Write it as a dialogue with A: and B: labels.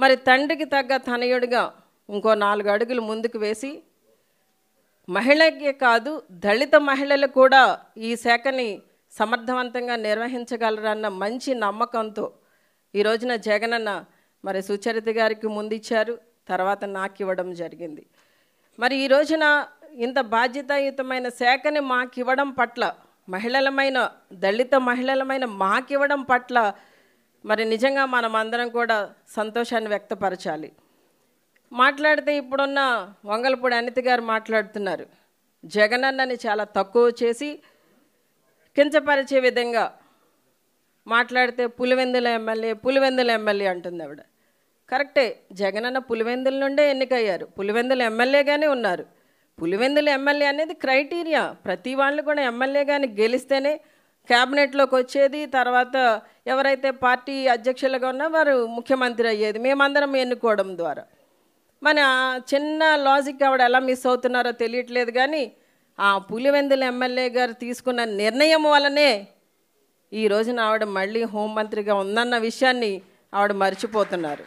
A: మరి తండ్రికి తగ్గ తనయుడిగా ఇంకో 4 అడుగులు ముందుకు వేసి మహిళకే కాదు దళిత మహిళలు కూడా ఈ శాఖని సమర్థవంతంగా నిర్వహించగలరన్న మంచి నమ్మకంతో ఈ రోజున జగనన్న మరి సుచరిత గారికి ముందిచ్చారు, తర్వాత నాకు ఇవ్వడం జరిగింది. మరి ఈ రోజున ఇంత బాధ్యతాయుతమైన శాఖని మాకు ఇవ్వడం పట్ల, మహిళలమైన దళిత మహిళలమైన మాకు ఇవ్వడం పట్ల మరి నిజంగా మనం అందరం కూడా సంతోషాన్ని వ్యక్తపరచాలి. మాట్లాడితే ఇప్పుడున్న వంగలపూడి అనిత గారు మాట్లాడుతున్నారు, జగనన్నని చాలా తక్కువ చేసి కించపరిచే విధంగా మాట్లాడితే పులివెందుల ఎమ్మెల్యే అంటుంది ఆవిడ. కరెక్టే, జగనన్న పులివెందుల నుండే ఎన్నికయ్యారు, పులివెందుల ఎమ్మెల్యేగానే ఉన్నారు. పులివెందుల ఎమ్మెల్యే అనేది క్రైటీరియా, ప్రతి వాళ్ళు కూడా ఎమ్మెల్యేగాని గెలిస్తేనే క్యాబినెట్లోకి వచ్చేది, తర్వాత ఎవరైతే పార్టీ అధ్యక్షులుగా ఉన్నా వారు ముఖ్యమంత్రి అయ్యేది, మేమందరం ఎన్నుకోవడం ద్వారా. మన చిన్న లాజిక్ ఆవిడ ఎలా మిస్ అవుతున్నారో తెలియట్లేదు. కానీ ఆ పులివెందుల ఎమ్మెల్యే గారు తీసుకున్న నిర్ణయం వల్లనే ఈ రోజున ఆవిడ మళ్ళీ హోంమంత్రిగా ఉందన్న విషయాన్ని ఆవిడ మర్చిపోతున్నారు.